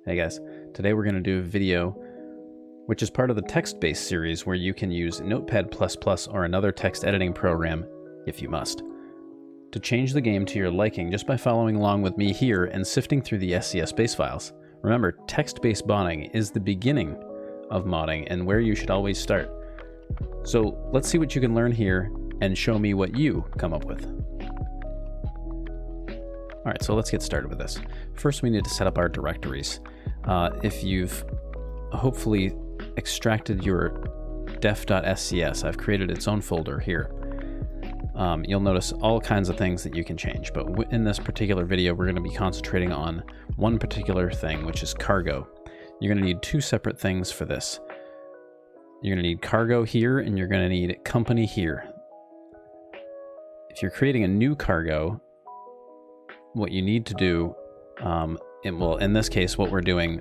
Hey guys, today we're going to do a video which is part of the text-based series where you can use Notepad++ or another text editing program, if you must, to change the game to your liking just by following along with me here and sifting through the SCS base files. Remember, text-based modding is the beginning of modding and where you should always start. So let's see what you can learn here and show me what you come up with. All right, so let's get started with this. First, we need to set up our directories. If you've hopefully extracted your def.scs, I've created its own folder here. You'll notice all kinds of things that you can change, but in this particular video, we're going to be concentrating on one particular thing, which is cargo. You're going to need two separate things for this. You're going to need cargo here, and you're going to need company here. If you're creating a new cargo, what you need to do, in this case, what we're doing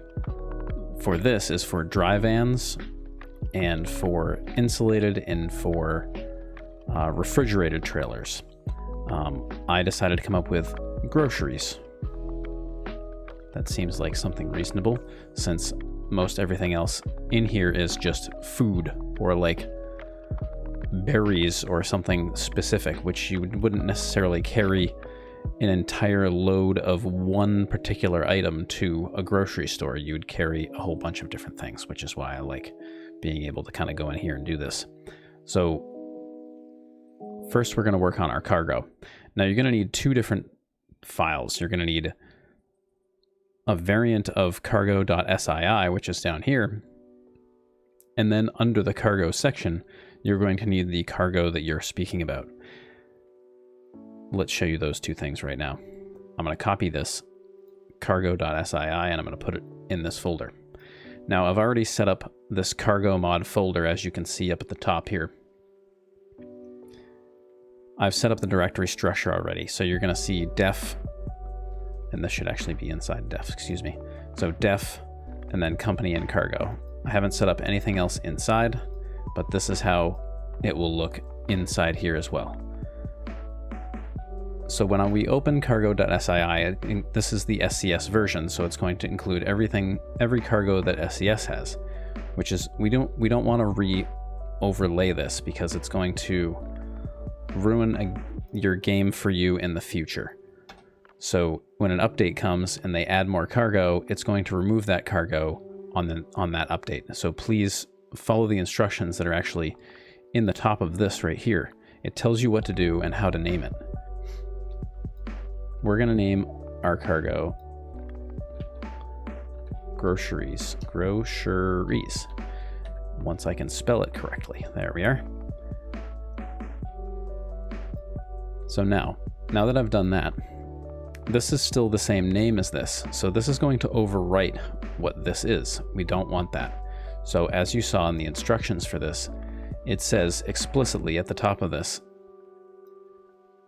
for this is for Dryvans and for insulated and for refrigerated trailers. I decided to come up with groceries. That seems like something reasonable, since most everything else in here is just food or like berries or something specific, which you wouldn't necessarily carry an entire load of one particular item to a grocery store. You'd carry a whole bunch of different things, which is why I like being able to kind of go in here and do this. So first we're going to work on our cargo. Now you're going to need two different files. You're going to need a variant of cargo.sii, which is down here. And then under the cargo section, you're going to need the cargo that you're speaking about. Let's show you those two things right now. I'm going to copy this cargo.sii and I'm going to put it in this folder. Now I've already set up this cargo mod folder, as you can see up at the top here. I've set up the directory structure already. So you're going to see def, and this should actually be inside def, excuse me. So def and then company and cargo. I haven't set up anything else inside, but this is how it will look inside here as well. So when we open cargo.sii, this is the SCS version, so it's going to include every cargo that SCS has, which is, we don't want to re-overlay this because it's going to ruin your game for you in the future. So when an update comes and they add more cargo, it's going to remove that cargo on that update. So please follow the instructions that are actually in the top of this right here. It tells you what to do and how to name it. We're going to name our cargo groceries. Groceries. Once I can spell it correctly. There we are. So now that I've done that, this is still the same name as this. So this is going to overwrite what this is. We don't want that. So as you saw in the instructions for this, it says explicitly at the top of this,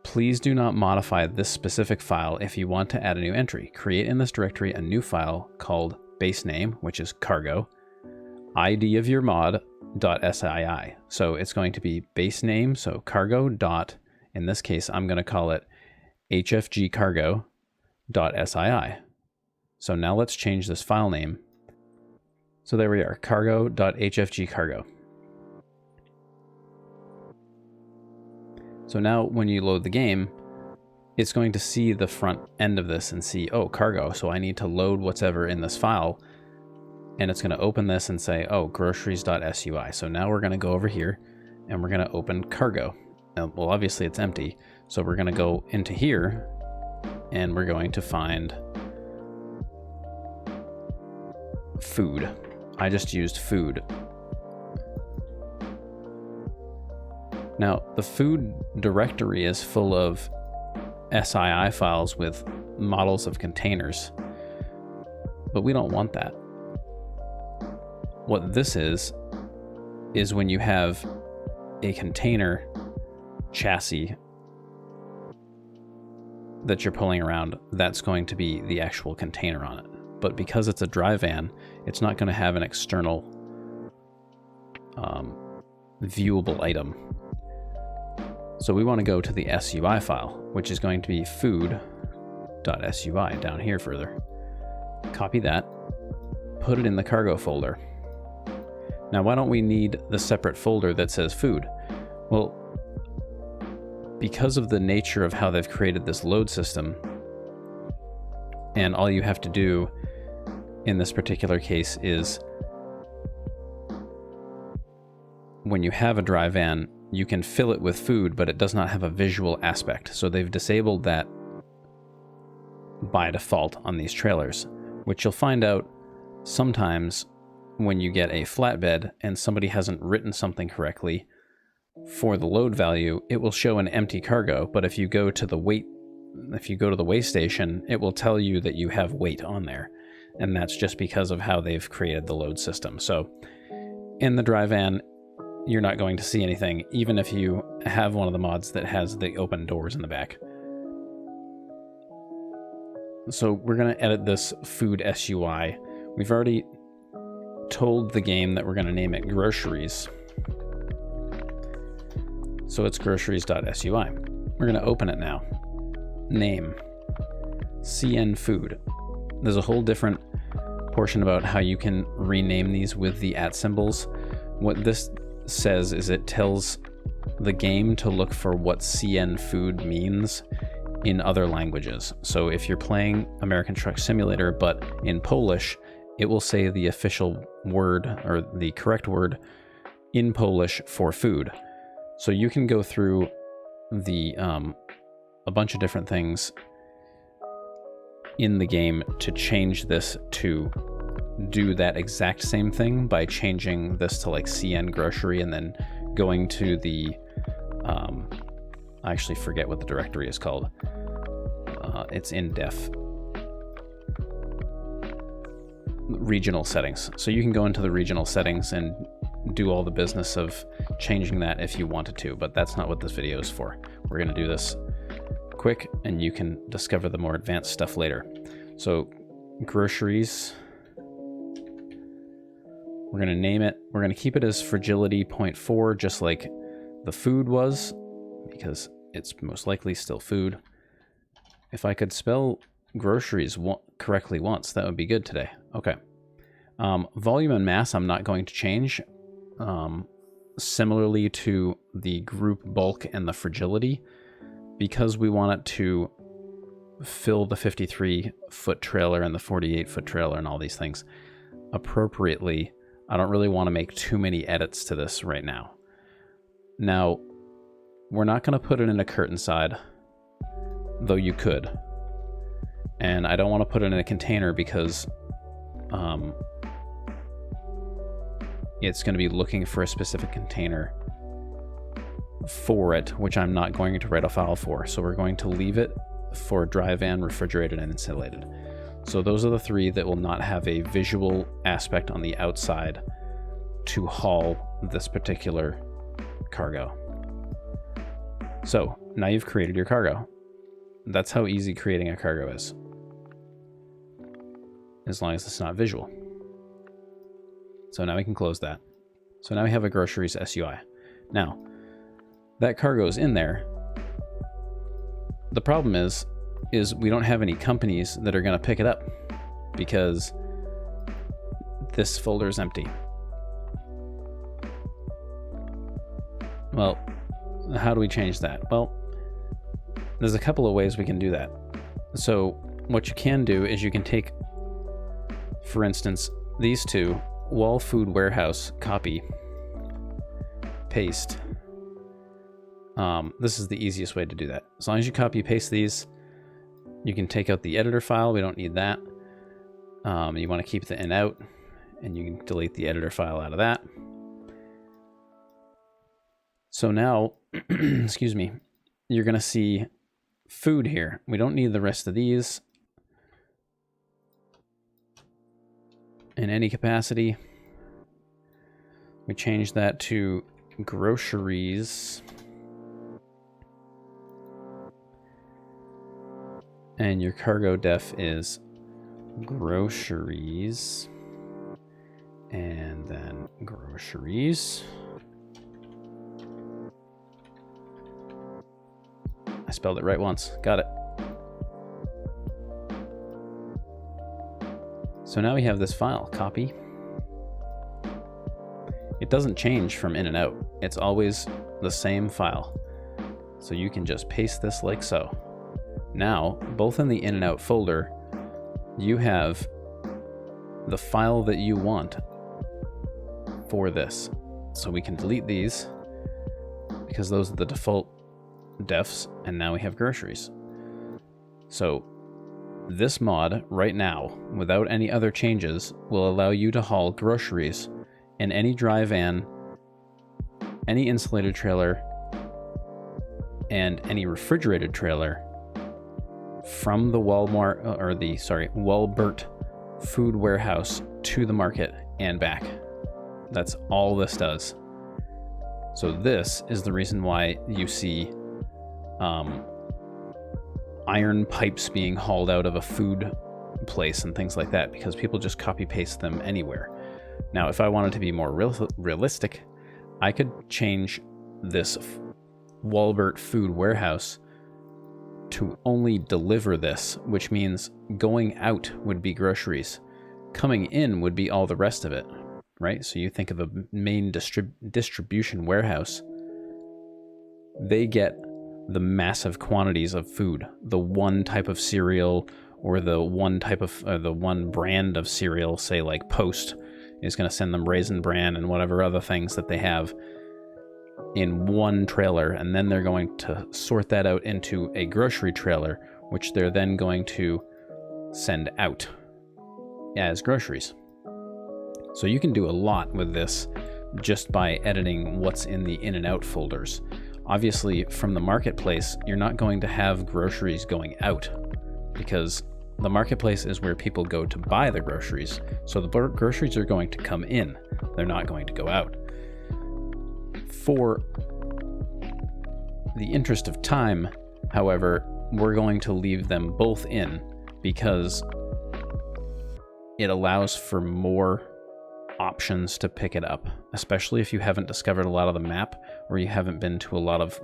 please do not modify this specific file if you want to add a new entry. Create in this directory a new file called base name, which is cargo, ID of your mod.sii. So it's going to be base name, so cargo dot, in this case, I'm going to call it hfgcargo.sii. So now let's change this file name. So there we are, cargo.hfgcargo. So now when you load the game, it's going to see the front end of this and see, oh, cargo. So I need to load whatever in this file. And it's going to open this and say, oh, groceries.sui. So now we're going to go over here and we're going to open cargo. Now, well, obviously it's empty. So we're going to go into here and we're going to find food. I just used food. Now, the food directory is full of SII files with models of containers, but we don't want that. What this is when you have a container chassis that you're pulling around, that's going to be the actual container on it. But because it's a Dryvan, it's not going to have an external viewable item. So we want to go to the SUI file, which is going to be food.sui down here further. Copy that, put it in the cargo folder. Now, why don't we need the separate folder that says food? Well, because of the nature of how they've created this load system, and all you have to do in this particular case is when you have a Dryvan, you can fill it with food, but it does not have a visual aspect. So they've disabled that by default on these trailers, which you'll find out sometimes when you get a flatbed and somebody hasn't written something correctly for the load value, it will show an empty cargo. But if you go to the weigh station, it will tell you that you have weight on there. And that's just because of how they've created the load system. So in the Dryvan, you're not going to see anything, even if you have one of the mods that has the open doors in the back. So we're going to edit this food SUI. We've already told the game that we're going to name it groceries. So it's groceries.sui. We're going to open it now. Name, CN food. There's a whole different portion about how you can rename these with the @ symbols. What this says is it tells the game to look for what CN food means in other languages. So if you're playing American Truck Simulator, but in Polish, it will say the official word or the correct word in Polish for food. So you can go through the a bunch of different things in the game to change this to do that exact same thing by changing this to like CN grocery and then going to the I actually forget what the directory is called. It's in def regional settings. So you can go into the regional settings and do all the business of changing that if you wanted to, but that's not what this video is for. We're going to do this quick and you can discover the more advanced stuff later. So groceries, we're going to name it, we're going to keep it as fragility 0.4, just like the food was, because it's most likely still food. If I could spell groceries correctly once, that would be good today. Okay. Volume and mass I'm not going to change. Similarly to the group bulk and the fragility, because we want it to fill the 53-foot trailer and the 48-foot trailer and all these things appropriately. I don't really want to make too many edits to this right now. Now, we're not going to put it in a curtain side, though you could. And I don't want to put it in a container because it's going to be looking for a specific container for it, which I'm not going to write a file for. So we're going to leave it for Dryvan, refrigerated, and insulated. So those are the three that will not have a visual aspect on the outside to haul this particular cargo. So now you've created your cargo. That's how easy creating a cargo is, as long as it's not visual. So now we can close that. So now we have a groceries SUI. Now, that cargo is in there. The problem is we don't have any companies that are going to pick it up because this folder is empty. Well, how do we change that? Well, there's a couple of ways we can do that. So what you can do is you can take, for instance, these two, wall food warehouse, copy, paste. This is the easiest way to do that. As long as you copy paste these, you can take out the editor file. We don't need that. You want to keep the in out, and you can delete the editor file out of that. So now, excuse me, you're going to see food here. We don't need the rest of these in any capacity. We change that to groceries. And your cargo def is groceries. And then groceries. I spelled it right once. Got it. So So now we have this file, copy. It doesn't change from in and out. It's always the same file. So you can just paste this like so. Now, both in the in and out folder, you have the file that you want for this. So we can delete these because those are the default defs, and now we have groceries. So this mod right now, without any other changes, will allow you to haul groceries in any Dryvan, any insulated trailer, and any refrigerated trailer from the Walbert food warehouse to the market and back. That's all this does. So this is the reason why you see iron pipes being hauled out of a food place and things like that, because people just copy paste them anywhere. Now, if I wanted to be more realistic, I could change this Walbert food warehouse to only deliver this, which means going out would be groceries. Coming in would be all the rest of it, right? So you think of a main distribution warehouse. They get the massive quantities of food, the one type of cereal or the one type of, the one brand of cereal, say like Post, is going to send them Raisin Bran and whatever other things that they have in one trailer, and then they're going to sort that out into a grocery trailer, which they're then going to send out as groceries. So you can do a lot with this just by editing what's in the in and out folders. Obviously, from the marketplace, you're not going to have groceries going out, because the marketplace is where people go to buy the groceries. So the groceries are going to come in. They're not going to go out. For the interest of time, however, we're going to leave them both in because it allows for more options to pick it up, especially if you haven't discovered a lot of the map or you haven't been to a lot of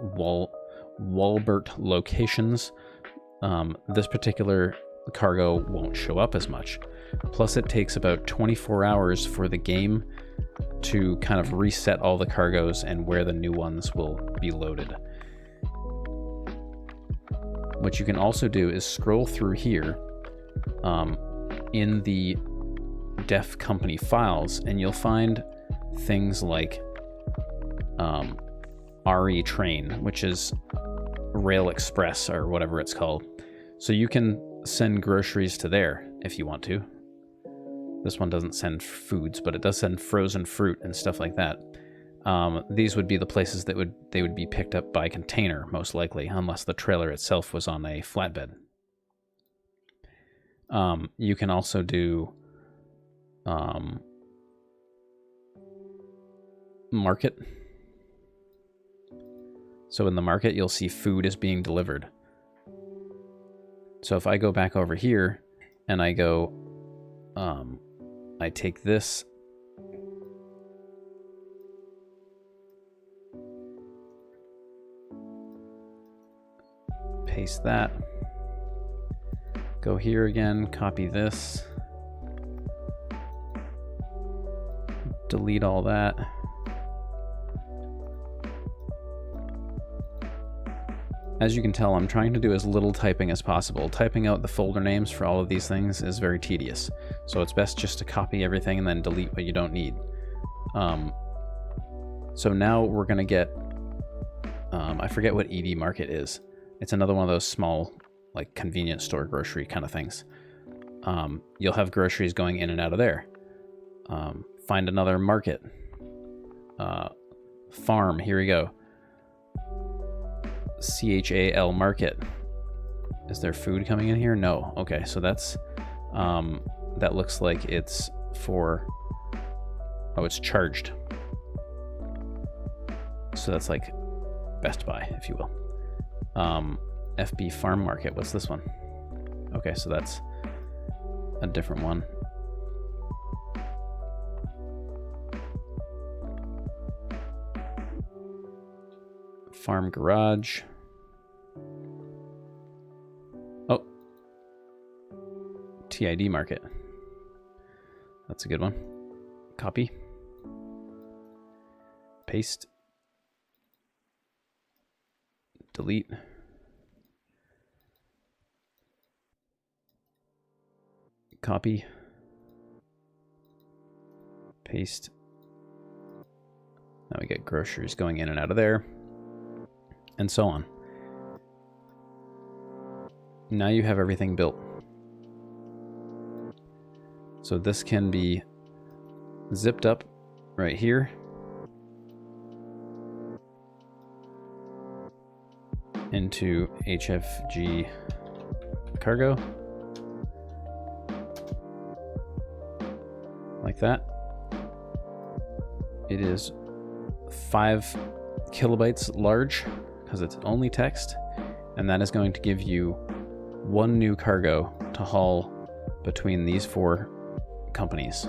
Walbert locations. This particular cargo won't show up as much. Plus, it takes about 24 hours for the game to kind of reset all the cargoes and where the new ones will be loaded. What you can also do is scroll through here in the def company files, and you'll find things like RE Train, which is Rail Express or whatever it's called. So you can send groceries to there if you want to. This one doesn't send foods, but it does send frozen fruit and stuff like that. These would be the places that they would be picked up by container, most likely, unless the trailer itself was on a flatbed. You can also do market. So in the market, you'll see food is being delivered. So if I go back over here and I go, I take this, paste that, go here again, copy this, delete all that. As you can tell, I'm trying to do as little typing as possible. Typing out the folder names for all of these things is very tedious, so it's best just to copy everything and then delete what you don't need. So now we're going to get, I forget what ED Market is. It's another one of those small, like convenience store grocery kind of things. You'll have groceries going in and out of there. Find another market. Farm, here we go. CHAL Market. Is there food coming in here? No. Okay, so that's that looks like it's for, oh, it's charged. So that's like Best Buy, if you will. FB Farm Market. What's this one? Okay, so that's a different one. Farm Garage. Oh. TID Market. That's a good one. Copy. Paste. Delete. Copy. Paste. Now we get groceries going in and out of there, and so on. Now you have everything built. So this can be zipped up right here. Into HFG cargo. Like that. It is 5 kilobytes large because it's only text, and that is going to give you 1 new cargo to haul between these 4 companies.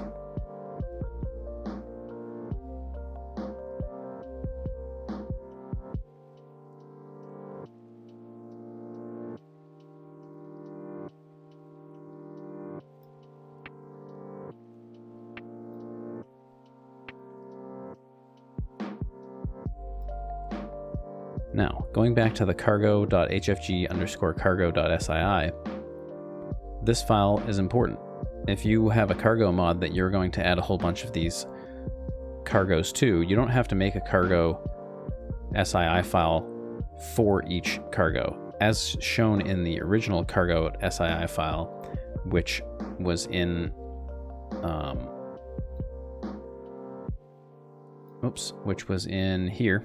Now, going back to the cargo.hfg_cargo.sii, this file is important. If you have a cargo mod that you're going to add a whole bunch of these cargoes to, you don't have to make a cargo SII file for each cargo. As shown in the original cargo.sii file, which was in here.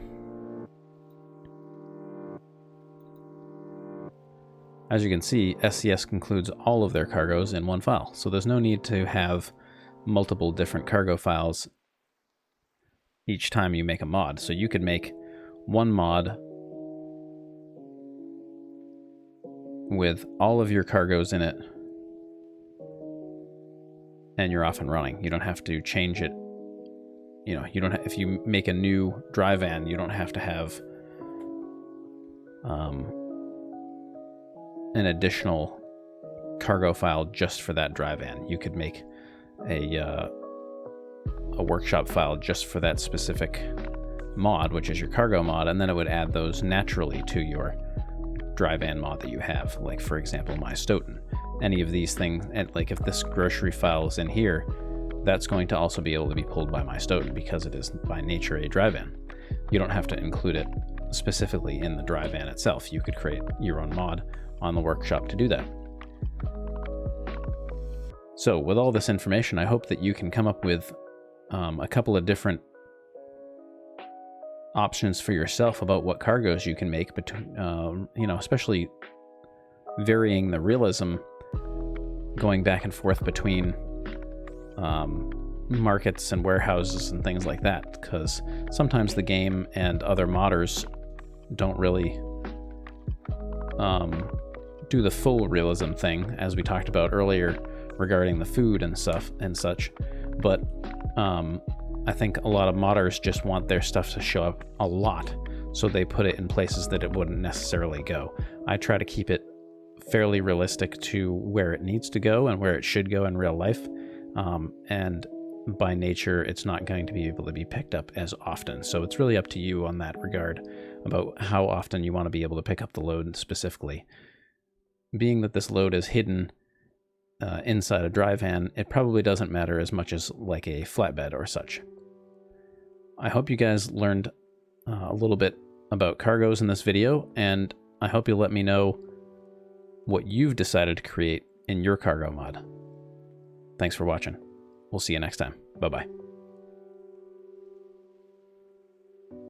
As you can see, SCS includes all of their cargoes in one file, so there's no need to have multiple different cargo files each time you make a mod. So you could make one mod with all of your cargoes in it, and you're off and running. You don't have to change it. You know, you don't if you make a new Dryvan, you don't have to have an additional cargo file just for that Dryvan. You could make a workshop file just for that specific mod, which is your cargo mod, and then it would add those naturally to your Dryvan mod that you have. Like, for example, my Stoughton. Any of these things, and like if this grocery file is in here, that's going to also be able to be pulled by my Stoughton because it is by nature a Dryvan. You don't have to include it specifically in the Dryvan itself. You could create your own mod on the workshop to do that. So with all this information, I hope that you can come up with a couple of different options for yourself about what cargoes you can make between, you know, especially varying the realism, going back and forth between markets and warehouses and things like that, because sometimes the game and other modders don't really do the full realism thing, as we talked about earlier regarding the food and stuff and such. But I think a lot of modders just want their stuff to show up a lot, so they put it in places that it wouldn't necessarily go. I try to keep it fairly realistic to where it needs to go and where it should go in real life, and by nature it's not going to be able to be picked up as often. So it's really up to you on that regard about how often you want to be able to pick up the load specifically. Being that this load is hidden inside a Dryvan, it probably doesn't matter as much as like a flatbed or such. I hope you guys learned a little bit about cargoes in this video, and I hope you'll let me know what you've decided to create in your cargo mod. Thanks for watching. We'll see you next time. Bye-bye.